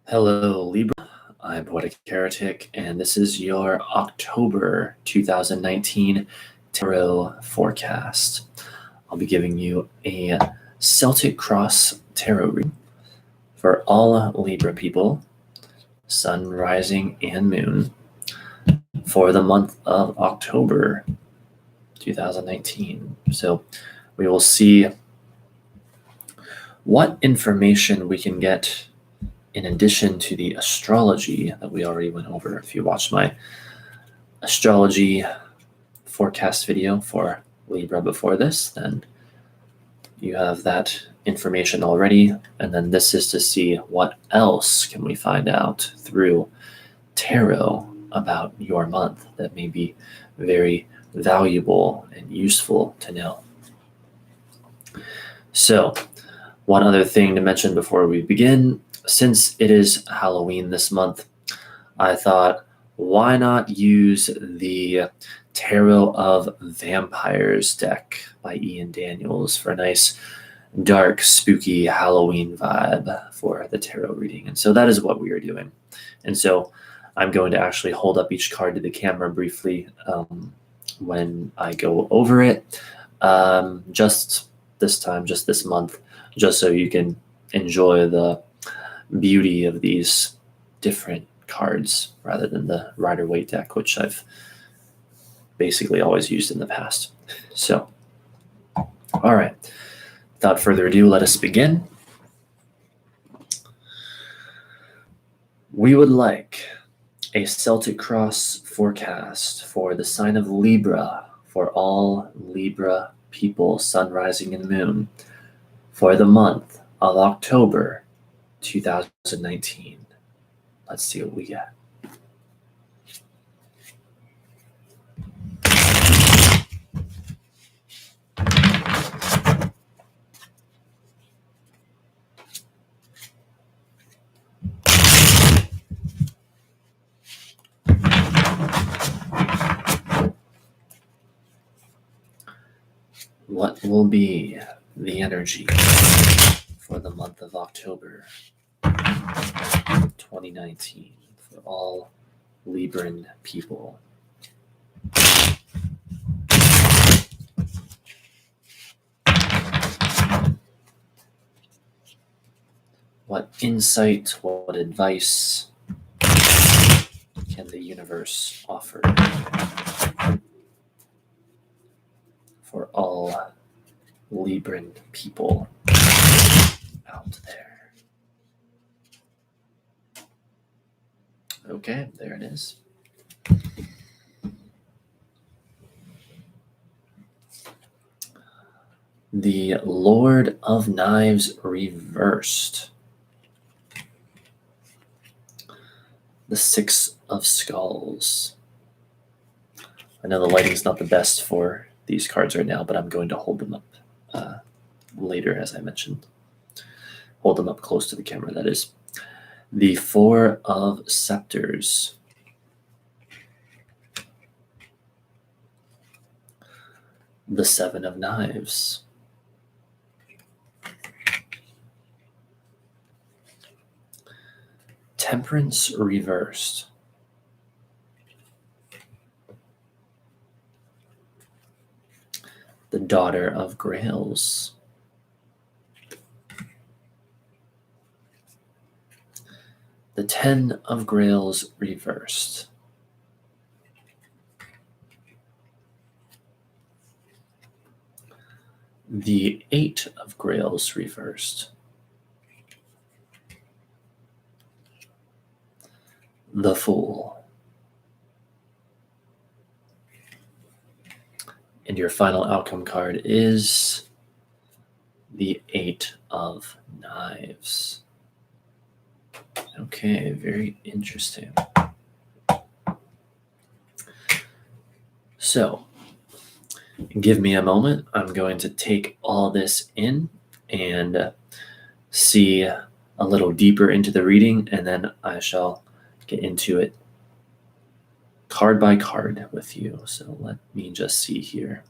Hello, Libra. I'm Poetic Heretic, and this is your October 2019 Tarot forecast. I'll be giving you a Celtic Cross Tarot reading for all Libra people, Sun, Rising, and Moon, for the month of October 2019. So we will see what information we can get in addition to the astrology that we already went over. If you watched my astrology forecast video for Libra before this, then you have that information already. And then this is to see what else can we find out through tarot about your month that may be very valuable and useful to know. So, one other thing to mention before we begin, since it is Halloween this month, I thought, why not use the Tarot of Vampires deck by Ian Daniels for a nice, dark, spooky Halloween vibe for the tarot reading? And so that is what we are doing. And so I'm going to actually hold up each card to the camera briefly when I go over it, just this month, just so you can enjoy the beauty of these different cards rather than the Rider-Waite deck, which I've basically always used in the past. So, all right, without further ado, let us begin. We would like a Celtic Cross forecast for the sign of Libra, for all Libra people, Sun, Rising, and Moon, for the month of October 2019. Let's see what we get. What will be the energy for the month of October 2019 for all Libran people? What insight, what advice can the universe offer for all Libran people out there? Okay, there it is. The Lord of Knives reversed. The Six of Skulls. I know the lighting's not the best for these cards right now, but I'm going to hold them up later, as I mentioned. Hold them up close to the camera, that is. The Four of Scepters. The Seven of Knives. Temperance reversed. The Daughter of Grails. The Ten of Grails reversed. The Eight of Grails reversed. The Fool. And your final outcome card is the Eight of Knives. Okay, very interesting. So, give me a moment. I'm going to take all this in and see a little deeper into the reading, and then I shall get into it card by card with you. So let me just see here.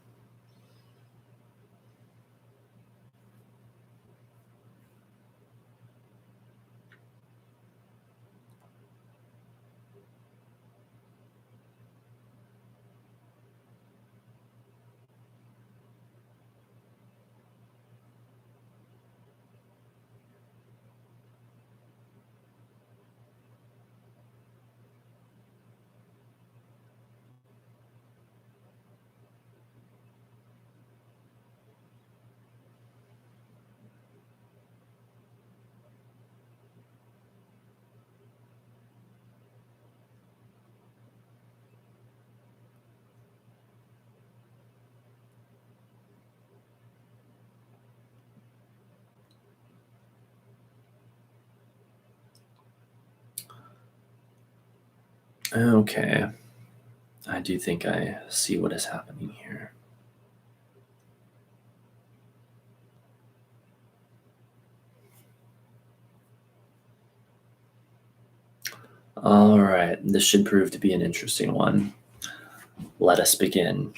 Okay. I do think I see what is happening here. All right, this should prove to be an interesting one. Let us begin.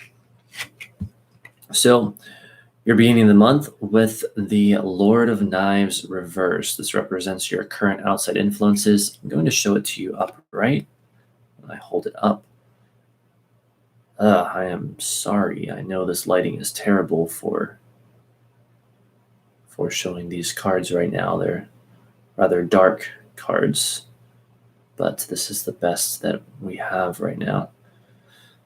So, you're beginning the month with the Lord of Knives reversed. This represents your current outside influences. I'm going to show it to you upright. When I hold it up. I am sorry. I know this lighting is terrible for showing these cards right now. They're rather dark cards, but this is the best that we have right now.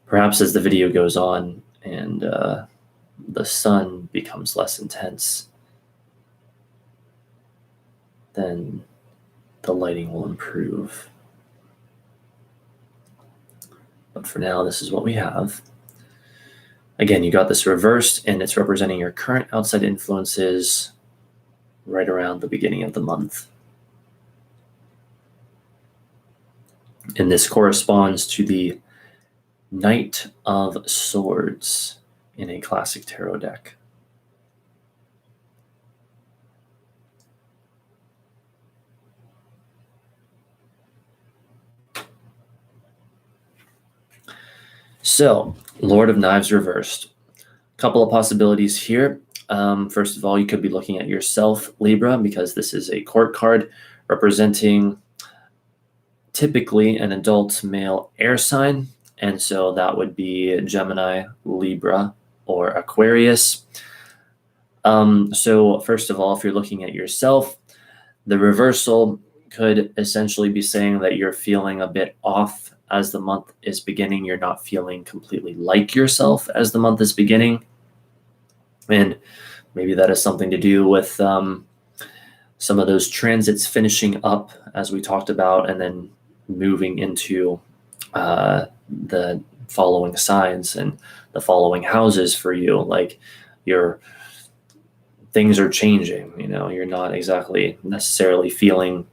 Perhaps as the video goes on and the sun becomes less intense, then the lighting will improve. But for now, this is what we have. Again, you got this reversed, and it's representing your current outside influences right around the beginning of the month. And this corresponds to the Knight of Swords in a classic tarot deck. So, Lord of Knives reversed. A couple of possibilities here. First of all, you could be looking at yourself, Libra, because this is a court card representing typically an adult male air sign. And so that would be Gemini, Libra, or Aquarius. So first of all, if you're looking at yourself, the reversal could essentially be saying that you're feeling a bit off as the month is beginning. You're not feeling completely like yourself as the month is beginning. And maybe that has something to do with some of those transits finishing up, as we talked about, and then moving into the following signs and the following houses for you. Like your things are changing, you're not exactly necessarily feeling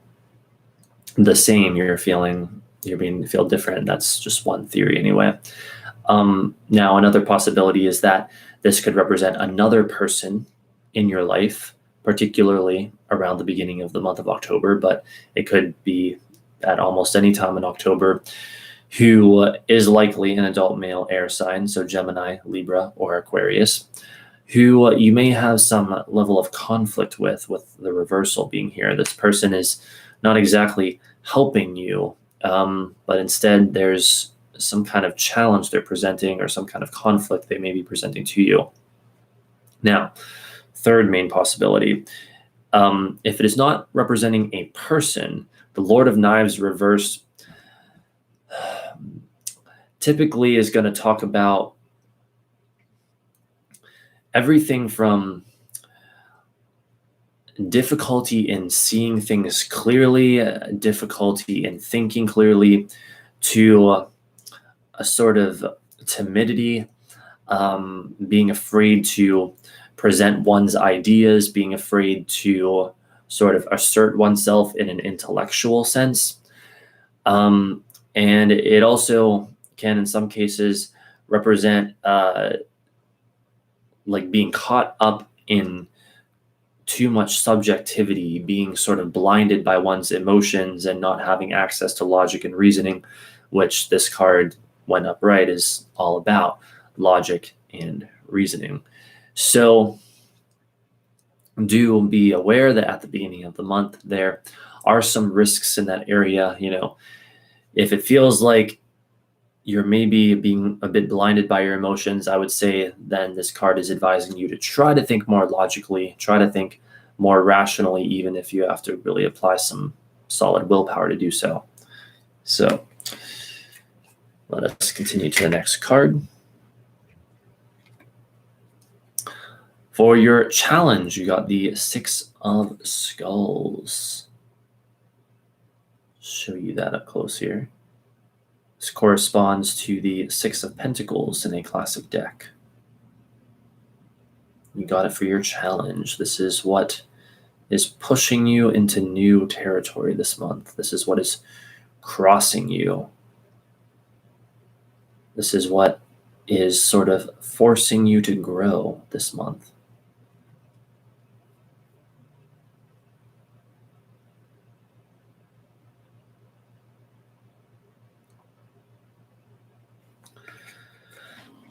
the same. You're beginning to feel different. That's just one theory anyway. Now, another possibility is that this could represent another person in your life, particularly around the beginning of the month of October, but it could be at almost any time in October, who is likely an adult male air sign, so Gemini, Libra, or Aquarius, who you may have some level of conflict with the reversal being here. This person is not exactly helping you, but instead there's some kind of challenge they're presenting or some kind of conflict they may be presenting to you. Now, third main possibility, if it is not representing a person, the Lord of Knives reversed typically is going to talk about everything from difficulty in seeing things clearly, difficulty in thinking clearly, to a sort of timidity, being afraid to present one's ideas, being afraid to sort of assert oneself in an intellectual sense. And it also can, in some cases, represent like being caught up in too much subjectivity, being sort of blinded by one's emotions and not having access to logic and reasoning, which this card, when upright, is all about logic and reasoning. So do be aware that at the beginning of the month, there are some risks in that area. If it feels like you're maybe being a bit blinded by your emotions, I would say then this card is advising you to try to think more logically, try to think more rationally, even if you have to really apply some solid willpower to do so. So let us continue to the next card. For your challenge, you got the Six of Skulls. Show you that up close here. This corresponds to the Six of Pentacles in a classic deck. You got it for your challenge. This is what is pushing you into new territory this month. This is what is crossing you. This is what is sort of forcing you to grow this month.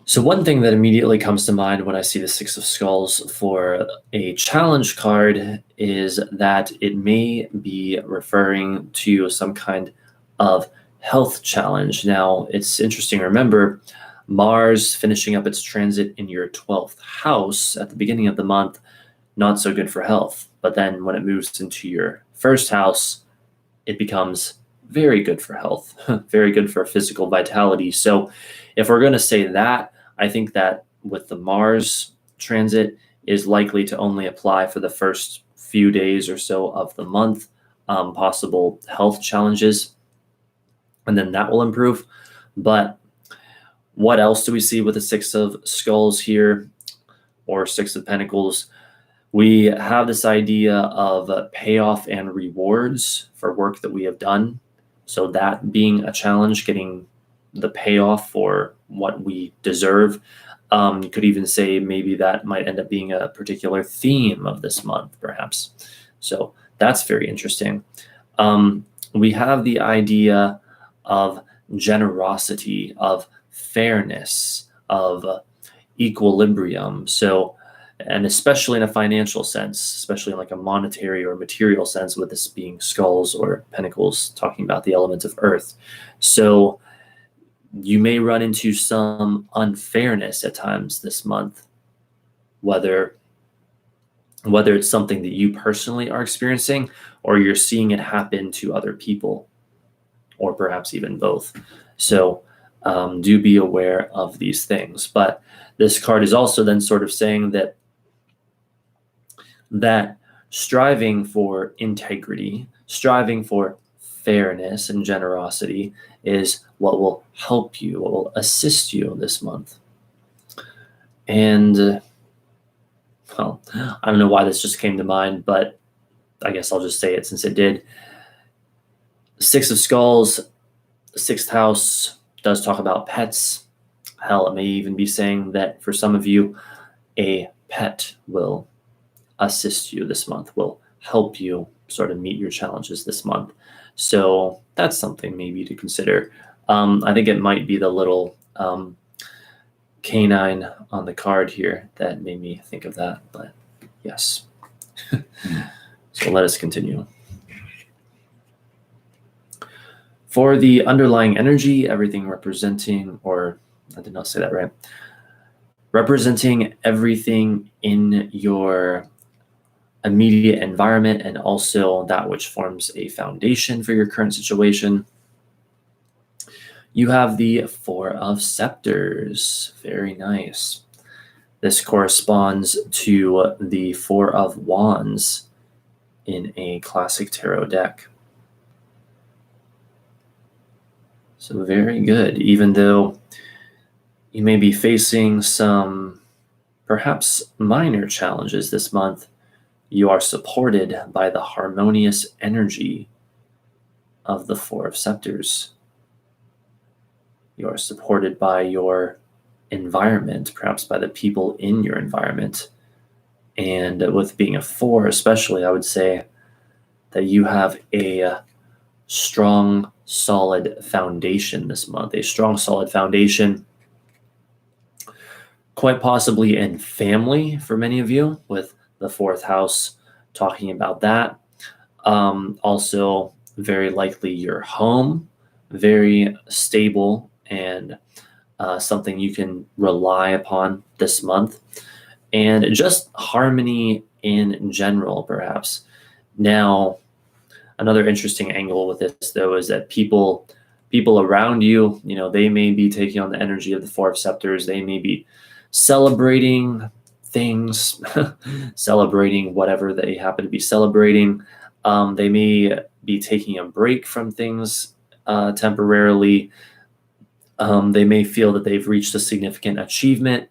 So one thing that immediately comes to mind when I see the Six of Skulls for a challenge card is that it may be referring to some kind of health challenge. Now, it's interesting to remember Mars finishing up its transit in your 12th house at the beginning of the month, not so good for health. But then when it moves into your first house, it becomes very good for health, very good for physical vitality. So if we're going to say that, I think that with the Mars transit is likely to only apply for the first few days or so of the month, possible health challenges, and then that will improve. But what else do we see with the Six of Skulls here, or Six of Pentacles? We have this idea of payoff and rewards for work that we have done. So that being a challenge, getting the payoff for what we deserve. You could even say maybe that might end up being a particular theme of this month, perhaps. So that's very interesting. We have the idea of generosity, of fairness, of equilibrium. So, and especially in a financial sense, especially in like a monetary or material sense, with this being skulls or pentacles, talking about the element of earth. So you may run into some unfairness at times this month, whether it's something that you personally are experiencing or you're seeing it happen to other people, or perhaps even both. So do be aware of these things. But this card is also then sort of saying that striving for integrity, striving for fairness and generosity is what will help you, what will assist you this month. And, well, I don't know why this just came to mind, but I guess I'll just say it since it did. Six of Skulls, sixth house, does talk about pets. Hell, it may even be saying that for some of you, a pet will assist you this month, will help you sort of meet your challenges this month. So that's something maybe to consider. I think it might be the little canine on the card here that made me think of that, but yes. So let us continue. For the underlying energy, everything representing, or I did not say that right, representing everything in your immediate environment and also that which forms a foundation for your current situation. You have the Four of Scepters. Very nice. This corresponds to the Four of Wands in a classic tarot deck. So very good. Even though you may be facing some perhaps minor challenges this month, you are supported by the harmonious energy of the Four of Scepters. You are supported by your environment, perhaps by the people in your environment. And with being a four, especially, I would say that you have a strong, solid foundation this month, a strong, solid foundation, quite possibly in family for many of you, with the fourth house talking about that. Also, very likely your home, very stable and something you can rely upon this month. And just harmony in general, perhaps. Now, another interesting angle with this, though, is that people around you, they may be taking on the energy of the Four of Scepters. They may be celebrating things, celebrating whatever they happen to be celebrating. They may be taking a break from things temporarily. They may feel that they've reached a significant achievement,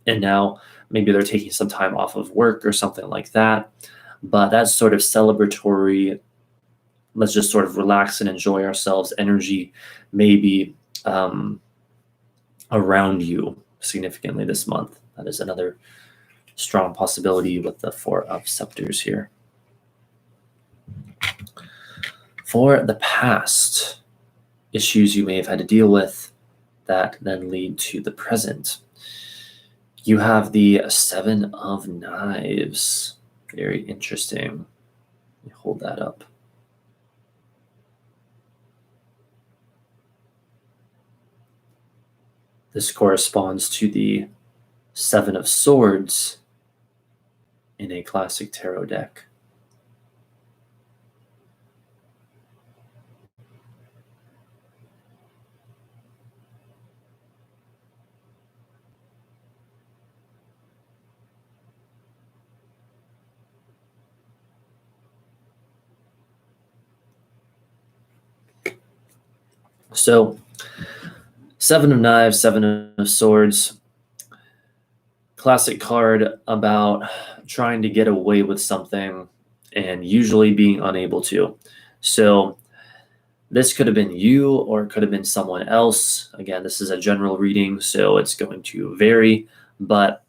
and now maybe they're taking some time off of work or something like that. But that's sort of celebratory, let's just sort of relax and enjoy ourselves energy, maybe around you significantly this month. That is another strong possibility with the Four of Scepters here. For the past, issues you may have had to deal with that then lead to the present. You have the Seven of Knives. Very interesting. Let me hold that up. This corresponds to the Seven of Swords in a classic tarot deck. So, Seven of Knives, Seven of Swords, classic card about trying to get away with something and usually being unable to. So, this could have been you or it could have been someone else. Again, this is a general reading, so it's going to vary. But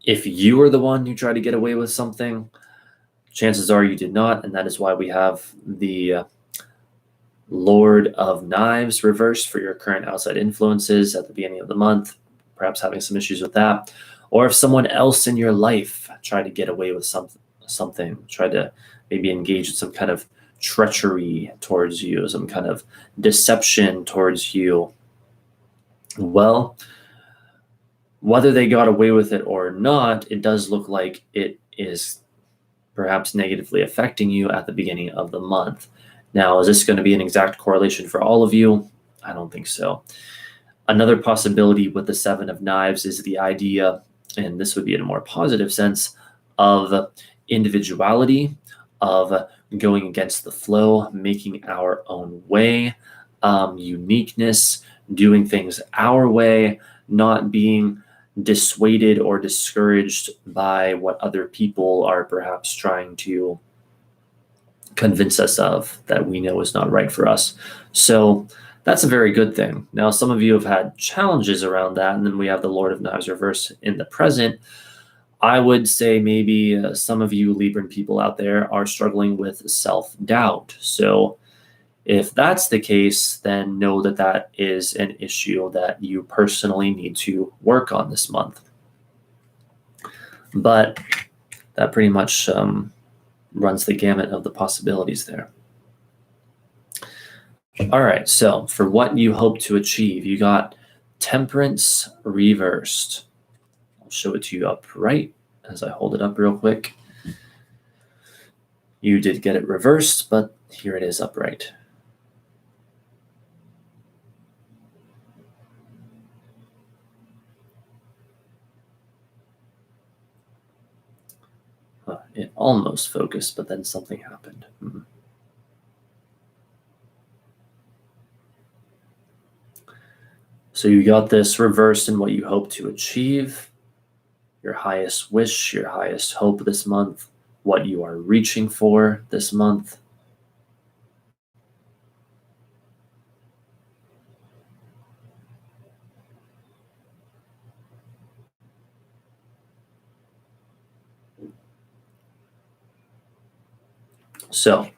if you were the one who tried to get away with something, chances are you did not. And that is why we have the Lord of Knives reversed for your current outside influences at the beginning of the month, perhaps having some issues with that. Or if someone else in your life tried to get away with something, tried to maybe engage in some kind of treachery towards you, some kind of deception towards you. Well, whether they got away with it or not, it does look like it is perhaps negatively affecting you at the beginning of the month. Now, is this going to be an exact correlation for all of you? I don't think so. Another possibility with the Seven of Knives is the idea, and this would be in a more positive sense, of individuality, of going against the flow, making our own way, uniqueness, doing things our way, not being dissuaded or discouraged by what other people are perhaps trying to convince us of that we know is not right for us. So that's a very good thing. Now, some of you have had challenges around that, and then we have the Lord of Knives reverse in the present. I would say maybe some of you Libran people out there are struggling with self-doubt. So if that's the case, then know that that is an issue that you personally need to work on this month. But that pretty much runs the gamut of the possibilities there. All right, so for what you hope to achieve, you got Temperance reversed. I'll show it to you upright as I hold it up real quick. You did get it reversed, but here it is upright. It almost focused, but then something happened. So you got this reversed in what you hope to achieve, your highest wish, your highest hope this month, what you are reaching for this month. So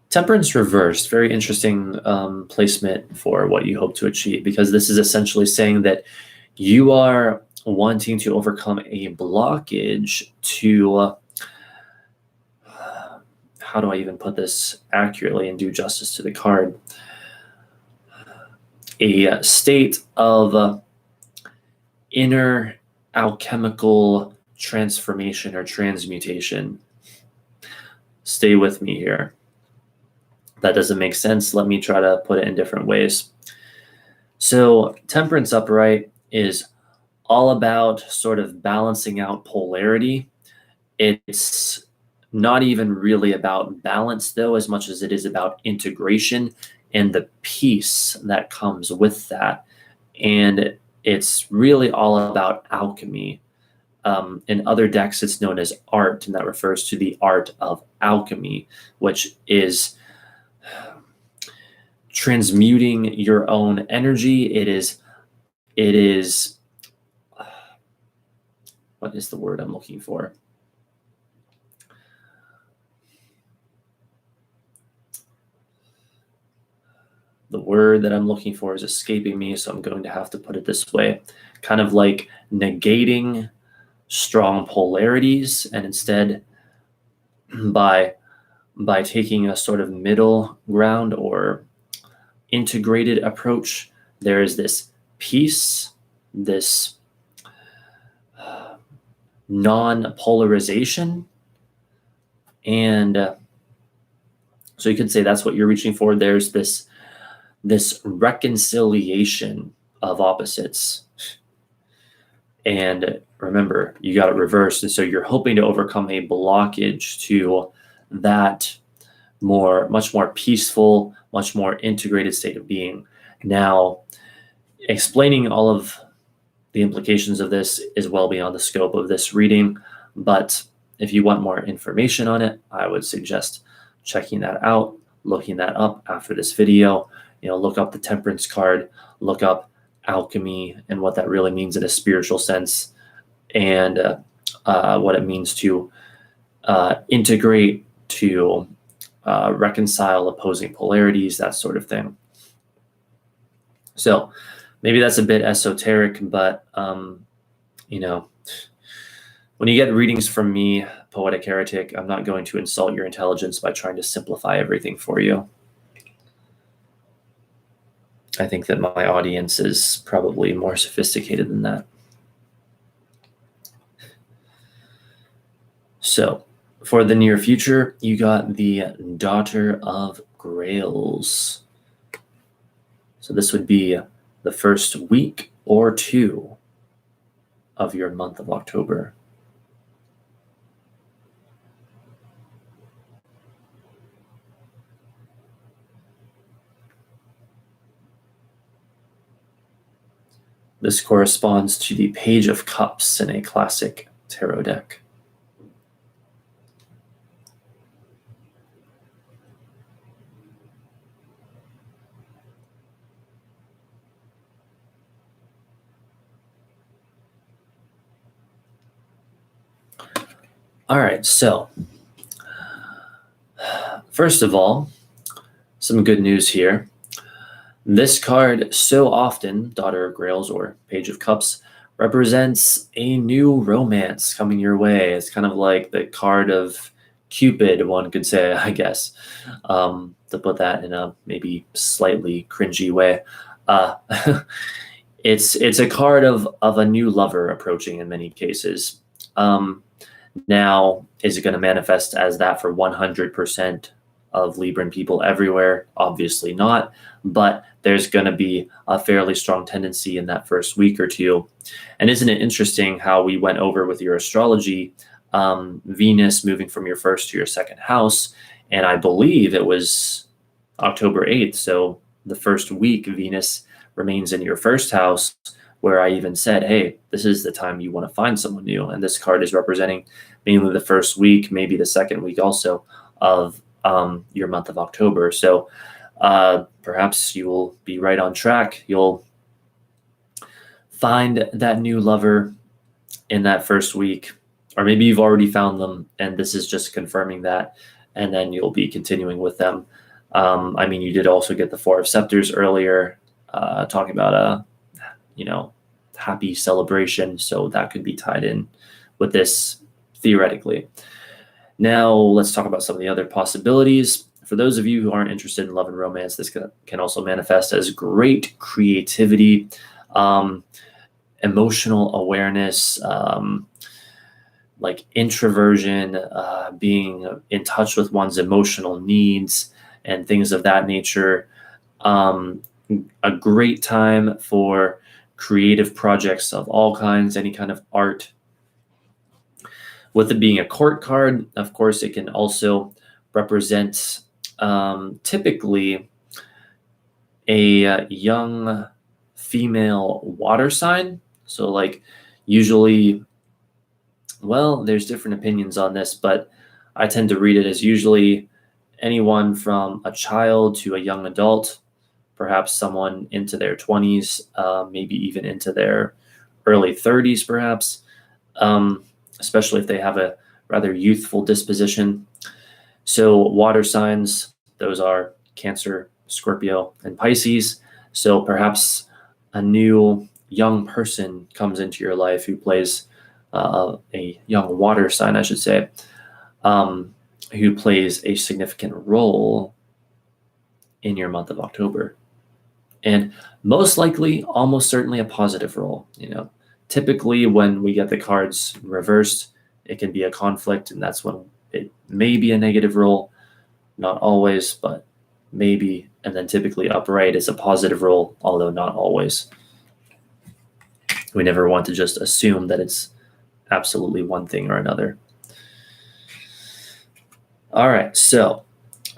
Temperance reversed, very interesting placement for what you hope to achieve, because this is essentially saying that you are wanting to overcome a blockage to, how do I even put this accurately and do justice to the card? A state of inner alchemical transformation or transmutation. Stay with me here. That doesn't make sense. Let me try to put it in different ways. So Temperance upright is all about sort of balancing out polarity. It's not even really about balance, though, as much as it is about integration and the peace that comes with that. And it's really all about alchemy. In other decks, it's known as art, and that refers to the art of alchemy, which is transmuting your own energy. It is what is the word I'm looking for? The word that I'm looking for is escaping me, so I'm going to have to put it this way. Kind of like negating strong polarities, and instead by taking a sort of middle ground or integrated approach, there is this peace, this non-polarization, and so you could say that's what you're reaching for. There's this reconciliation of opposites. And remember, you got it reversed. And so you're hoping to overcome a blockage to that much more peaceful, much more integrated state of being. Now, explaining all of the implications of this is well beyond the scope of this reading, but if you want more information on it, I would suggest checking that out, looking that up after this video. Look up the Temperance card, look up alchemy and what that really means in a spiritual sense, and what it means to integrate, to reconcile opposing polarities, that sort of thing. So maybe that's a bit esoteric, but when you get readings from me, Poetic Heretic, I'm not going to insult your intelligence by trying to simplify everything for you. I think that my audience is probably more sophisticated than that. So, for the near future, you got the Daughter of Grails. So this would be the first week or two of your month of October. This corresponds to the Page of Cups in a classic tarot deck. All right, so first of all, some good news here. This card so often, Daughter of Grails or Page of Cups, represents a new romance coming your way. It's kind of like the card of Cupid, one could say, I guess, to put that in a maybe slightly cringy way. It's a card of a new lover approaching in many cases. Now, is it going to manifest as that for 100% of Libran people everywhere? Obviously not, but there's going to be a fairly strong tendency in that first week or two. And isn't it interesting how we went over with your astrology, Venus moving from your first to your second house, and I believe it was October 8th, so the first week Venus remains in your first house, where I even said, hey, this is the time you want to find someone new. And this card is representing mainly the first week, maybe the second week also of your month of October. So perhaps you will be right on track. You'll find that new lover in that first week, or maybe you've already found them and this is just confirming that, and then you'll be continuing with them. I mean, you did also get the Four of Scepters earlier, talking about a, happy celebration. So that could be tied in with this theoretically. Now let's talk about some of the other possibilities. For those of you who aren't interested in love and romance, this can also manifest as great creativity, emotional awareness, like introversion, being in touch with one's emotional needs and things of that nature. A great time for creative projects of all kinds, any kind of art. With it being a court card, of course, it can also represent typically a young female water sign. So like usually, well, there's different opinions on this, but I tend to read it as usually anyone from a child to a young adult. perhaps someone into their 20s, maybe even into their early 30s, perhaps, especially if they have a rather youthful disposition. So water signs, those are Cancer, Scorpio, and Pisces. So perhaps a new young person comes into your life who plays a young water sign, I should say, who plays a significant role in your month of October. And most likely, almost certainly a positive role. Typically when we get the cards reversed, it can be a conflict, and that's when it may be a negative role. Not always, but maybe. And then typically upright is a positive role, although not always. We never want to just assume that it's absolutely one thing or another. All right, so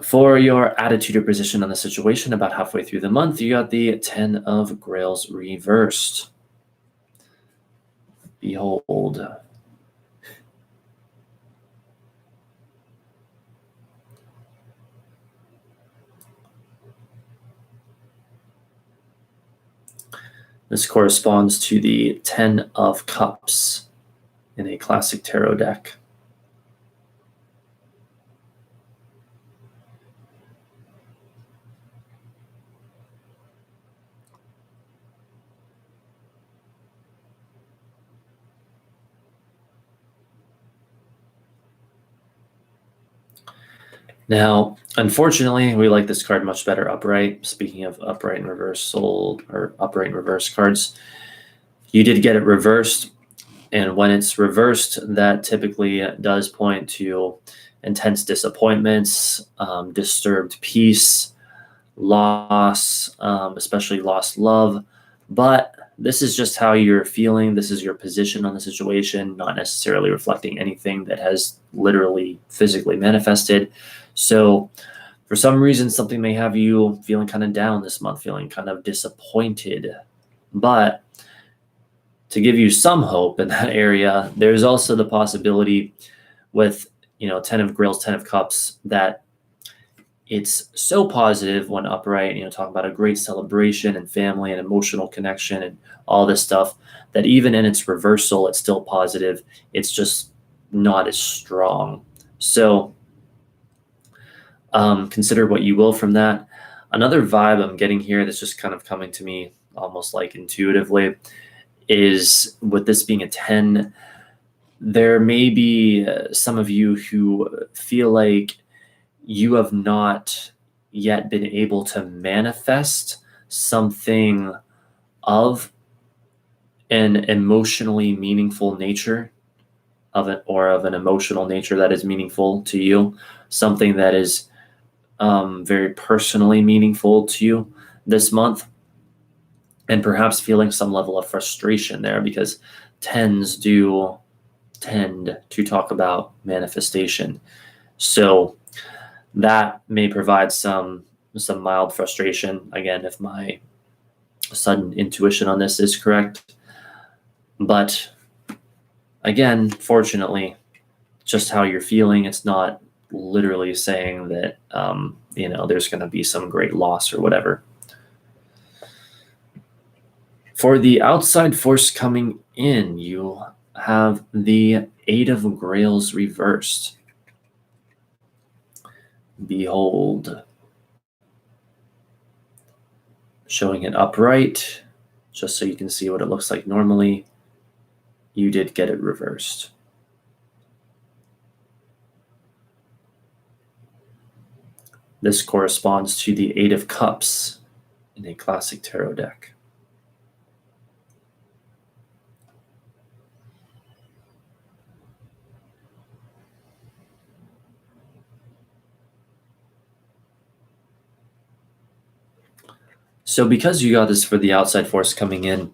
for your attitude or position on the situation about halfway through the month, you got the 10 of Grails reversed. Behold. This corresponds to the 10 of Cups in a classic tarot deck. Now, unfortunately, we like this card much better upright. Speaking of upright and reversal, or upright and reverse cards, you did get it reversed. And when it's reversed, that typically does point to intense disappointments, disturbed peace, loss, especially lost love. But this is just how you're feeling. This is your position on the situation, not necessarily reflecting anything that has literally physically manifested. So for some reason, something may have you feeling kind of down this month, feeling kind of disappointed. But to give you some hope in that area, there's also the possibility with, 10 of Grails, 10 of Cups, that it's so positive when upright, talking about a great celebration and family and emotional connection and all this stuff, that even in its reversal, it's still positive. It's just not as strong. So consider what you will from that. Another vibe I'm getting here that's just kind of coming to me almost like intuitively is, with this being a 10, there may be some of you who feel like you have not yet been able to manifest something of an emotionally meaningful nature of it, or of an emotional nature that is meaningful to you, something that is very personally meaningful to you this month, and perhaps feeling some level of frustration there, because tens do tend to talk about manifestation. So that may provide some mild frustration, again, if my sudden intuition on this is correct. But again, fortunately, just how you're feeling, it's not literally saying that there's going to be some great loss or whatever. For the outside force coming in, you have the 8 of Grails reversed. Behold. Showing it upright, just so you can see what it looks like normally. You did get it reversed. This corresponds to the 8 of Cups in a classic tarot deck. So because you got this for the outside force coming in,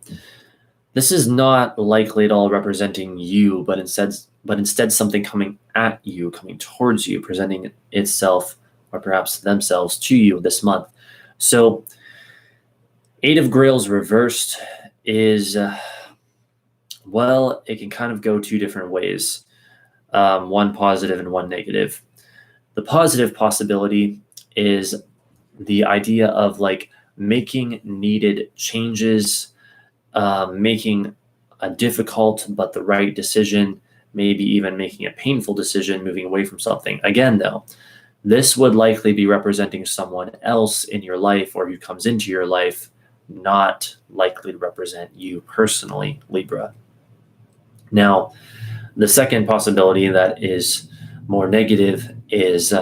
this is not likely at all representing you, but instead something coming at you, coming towards you, presenting itself or perhaps themselves to you this month. So 8 of Grails reversed is, it can kind of go two different ways, one positive and one negative. The positive possibility is the idea of like making needed changes, making a difficult but the right decision, maybe even making a painful decision, moving away from something. Again, though, this would likely be representing someone else in your life or who comes into your life, not likely to represent you personally, Libra. Now, the second possibility that is more negative is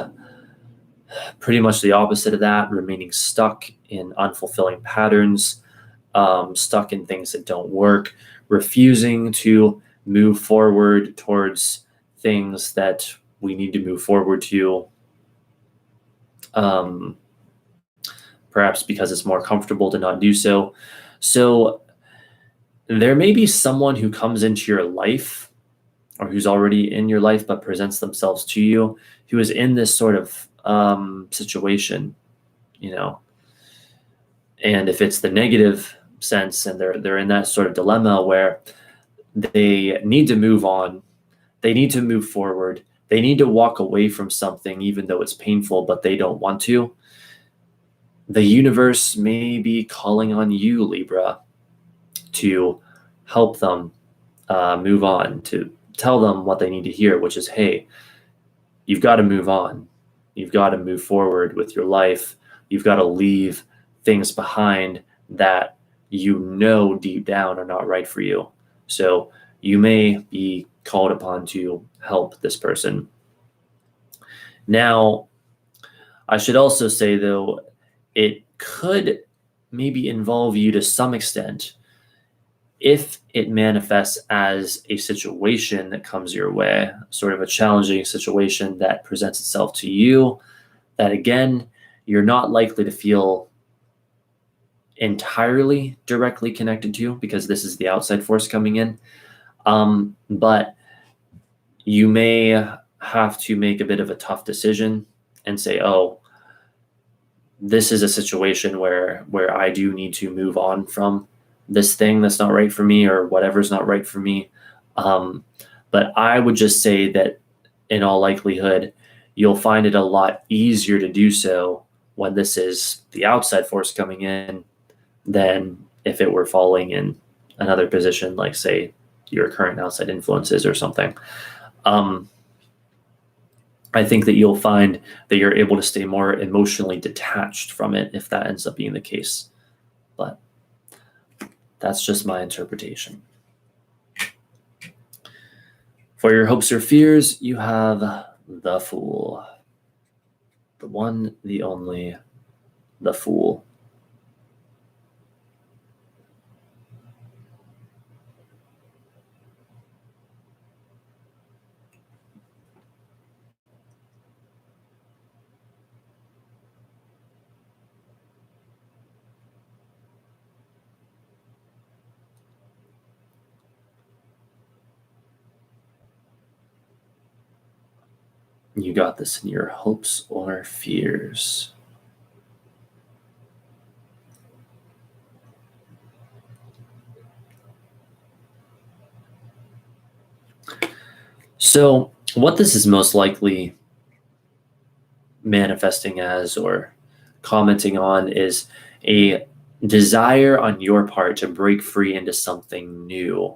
pretty much the opposite of that, remaining stuck in unfulfilling patterns, stuck in things that don't work, refusing to move forward towards things that we need to move forward to, um, perhaps because it's more comfortable to not do so. So there may be someone who comes into your life or who's already in your life but presents themselves to you who is in this sort of situation, you know. And if it's the negative sense and they're in that sort of dilemma where they need to move on, they need to move forward, they need to walk away from something even though it's painful, but they don't want to, the universe may be calling on you, Libra, to help them move on, to tell them what they need to hear, which is, hey, you've got to move on. You've got to move forward with your life. You've got to leave things behind that you know deep down are not right for you. So you may be called upon to help this person. Now, I should also say, though, it could maybe involve you to some extent if it manifests as a situation that comes your way, sort of a challenging situation that presents itself to you, that again, you're not likely to feel entirely directly connected to because this is the outside force coming in. But you may have to make a bit of a tough decision and say, oh, this is a situation where I do need to move on from this thing that's not right for me or whatever's not right for me. But I would just say that in all likelihood, you'll find it a lot easier to do so when this is the outside force coming in than if it were falling in another position, like say your current outside influences or something. I think that you'll find that you're able to stay more emotionally detached from it if that ends up being the case. But that's just my interpretation. For your hopes or fears, you have the Fool. The one, the only, the Fool. You got this in your hopes or fears. So, what this is most likely manifesting as or commenting on is a desire on your part to break free into something new,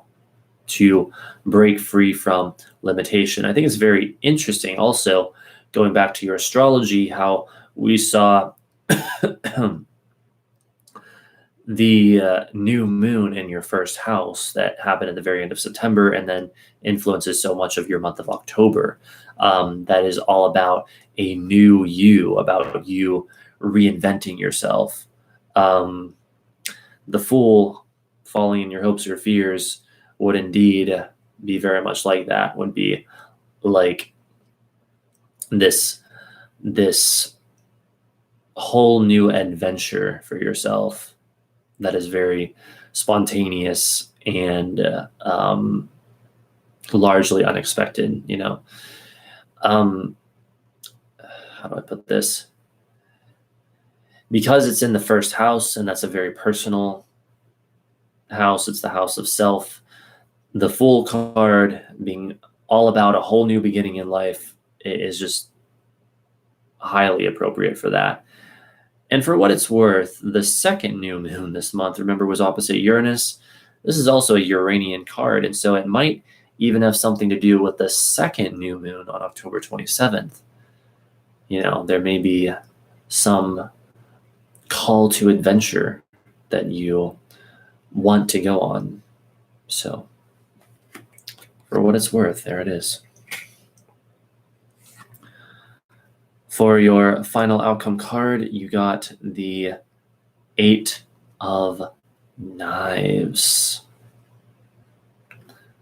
to break free from limitation. I think it's very interesting also, going back to your astrology, how we saw the new moon in your first house that happened at the very end of September and then influences so much of your month of October. That is all about a new you, about you reinventing yourself. The Fool falling in your hopes or fears would indeed be very much like that, would be like this whole new adventure for yourself that is very spontaneous and largely unexpected, you know. How do I put this? Because it's in the first house, and that's a very personal house, it's the house of self. The Fool card being all about a whole new beginning in life is just highly appropriate for that. And for what it's worth, the second new moon this month, remember, was opposite Uranus. This is also a Uranian card, and so it might even have something to do with the second new moon on October 27th. There may be some call to adventure that you want to go on. So, for what it's worth, there it is. For your final outcome card, you got the 8 of Knives.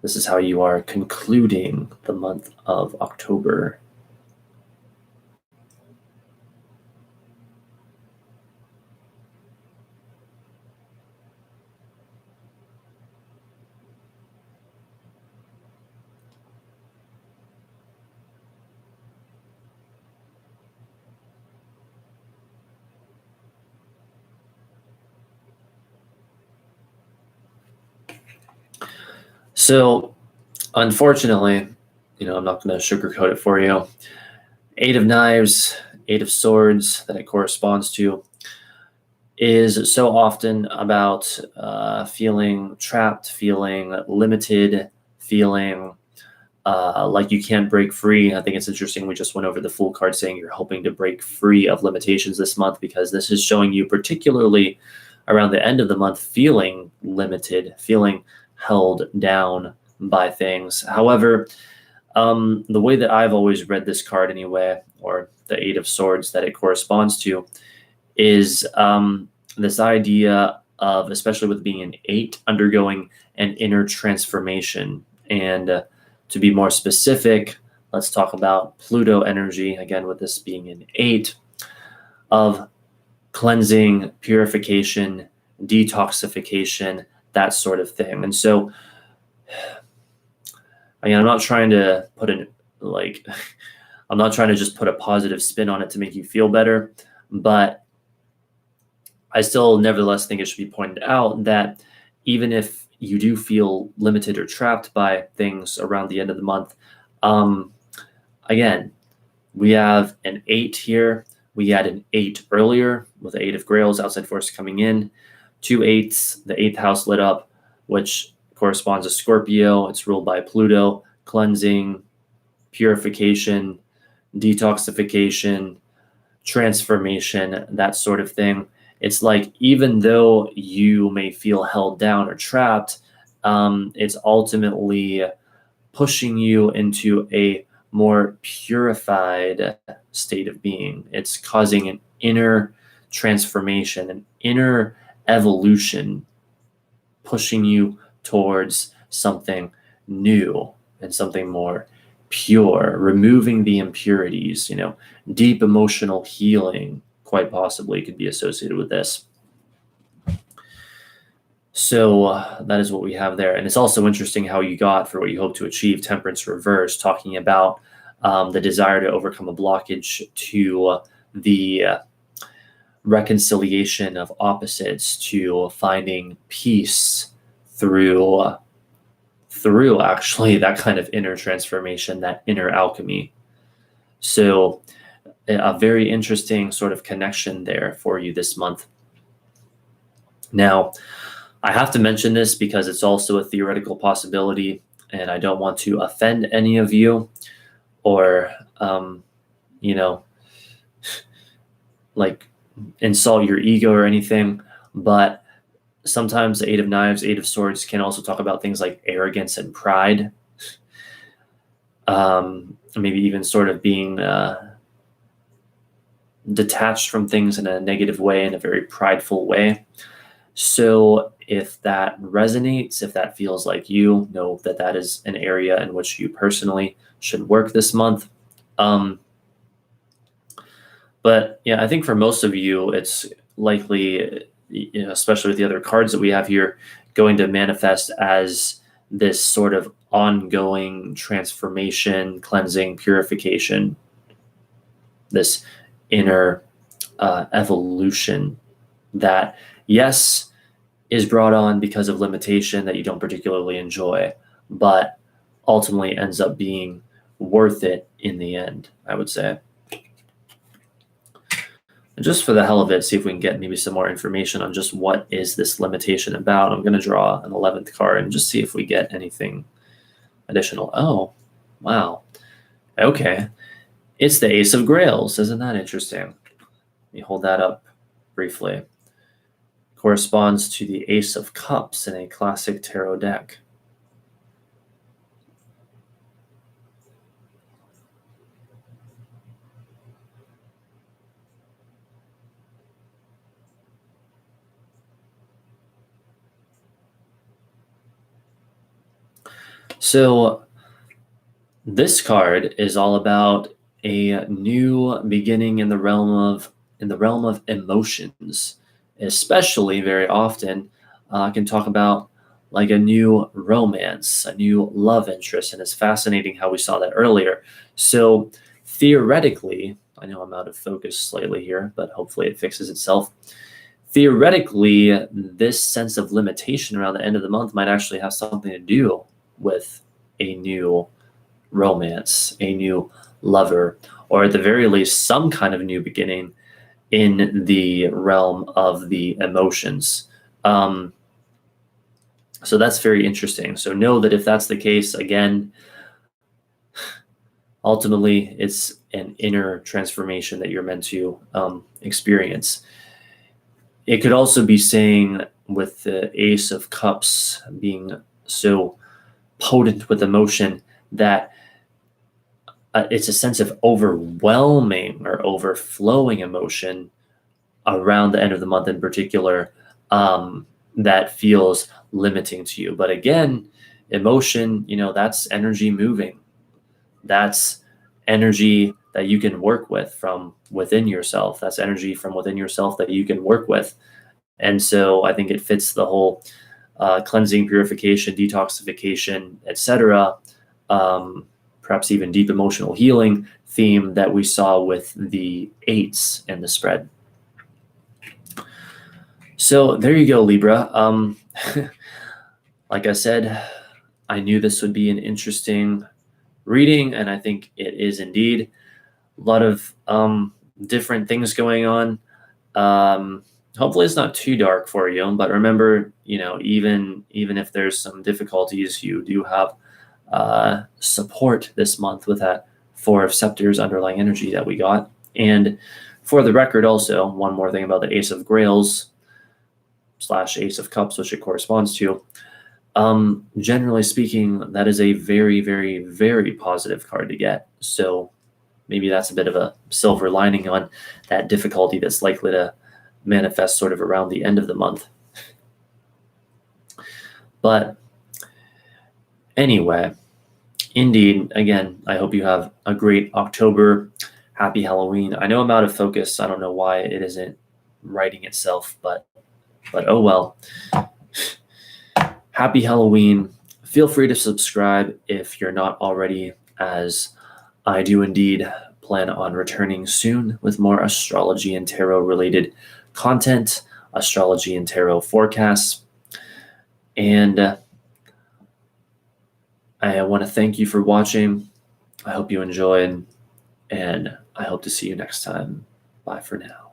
This is how you are concluding the month of October. So, unfortunately, I'm not going to sugarcoat it for you. 8 of Knives, 8 of Swords that it corresponds to is so often about feeling trapped, feeling limited, feeling like you can't break free. I think it's interesting. We just went over the Fool card saying you're hoping to break free of limitations this month, because this is showing you, particularly around the end of the month, feeling limited, feeling held down by things. However, the way that I've always read this card anyway, or the 8 of Swords that it corresponds to, is this idea of, especially with being an 8, undergoing an inner transformation. And to be more specific, let's talk about Pluto energy, again, with this being an 8, of cleansing, purification, detoxification, that sort of thing. And so, again, I'm not trying to I'm not trying to just put a positive spin on it to make you feel better, but I still nevertheless think it should be pointed out that even if you do feel limited or trapped by things around the end of the month, again, we have an 8 here. We had an 8 earlier with the 8 of Grails, outside force coming in. 2 8s, the 8th house lit up, which corresponds to Scorpio. It's ruled by Pluto, cleansing, purification, detoxification, transformation, that sort of thing. It's like, even though you may feel held down or trapped, it's ultimately pushing you into a more purified state of being. It's causing an inner transformation, an inner evolution, pushing you towards something new and something more pure, removing the impurities. Deep emotional healing quite possibly could be associated with this. So that is what we have there. And it's also interesting how you got, for what you hope to achieve, Temperance reverse, talking about the desire to overcome a blockage to the reconciliation of opposites, to finding peace through actually that kind of inner transformation, that inner alchemy. So a very interesting sort of connection there for you this month. Now, I have to mention this because it's also a theoretical possibility, and I don't want to offend any of you or, insult your ego or anything. But sometimes the 8 of Knives, 8 of Swords can also talk about things like arrogance and pride. Maybe even sort of being detached from things in a negative way, in a very prideful way. So if that resonates, if that feels like you, know that that is an area in which you personally should work this month. But yeah, I think for most of you, it's likely, especially with the other cards that we have here, going to manifest as this sort of ongoing transformation, cleansing, purification, this inner evolution that, yes, is brought on because of limitation that you don't particularly enjoy, but ultimately ends up being worth it in the end, I would say. And just for the hell of it, see if we can get maybe some more information on just what is this limitation about. I'm going to draw an 11th card and just see if we get anything additional. Oh, wow. Okay. It's the Ace of Grails. Isn't that interesting? Let me hold that up briefly. Corresponds to the Ace of Cups in a classic tarot deck. So this card is all about a new beginning in the realm of emotions, especially very often can talk about like a new romance, a new love interest, and it's fascinating how we saw that earlier. So theoretically, I know I'm out of focus slightly here, but hopefully it fixes itself. Theoretically, this sense of limitation around the end of the month might actually have something to do with a new romance, a new lover, or at the very least, some kind of new beginning in the realm of the emotions. So that's very interesting. So know that if that's the case, again, ultimately it's an inner transformation that you're meant to experience. It could also be saying with the Ace of Cups being so potent with emotion that it's a sense of overwhelming or overflowing emotion around the end of the month in particular that feels limiting to you. But again, emotion, that's energy moving. That's energy that you can work with from within yourself. That's energy from within yourself that you can work with. And so I think it fits the whole cleansing, purification, detoxification, etc. Perhaps even deep emotional healing theme that we saw with the 8s in the spread. So there you go, Libra. Like I said, I knew this would be an interesting reading, and I think it is indeed. A lot of different things going on. Hopefully it's not too dark for you, but remember, even if there's some difficulties, you do have support this month with that 4 of Scepters underlying energy that we got. And for the record, also, one more thing about the Ace of Grails / Ace of Cups, which it corresponds to. Generally speaking, that is a very, very, very positive card to get. So maybe that's a bit of a silver lining on that difficulty that's likely to manifest sort of around the end of the month. But anyway, indeed, again, I hope you have a great October. Happy Halloween. I know I'm out of focus. I don't know why it isn't writing itself, but oh well. Happy Halloween. Feel free to subscribe if you're not already, as I do indeed plan on returning soon with more astrology and tarot related content, astrology and tarot forecasts. And I want to thank you for watching. I hope you enjoyed, and I hope to see you next time. Bye for now.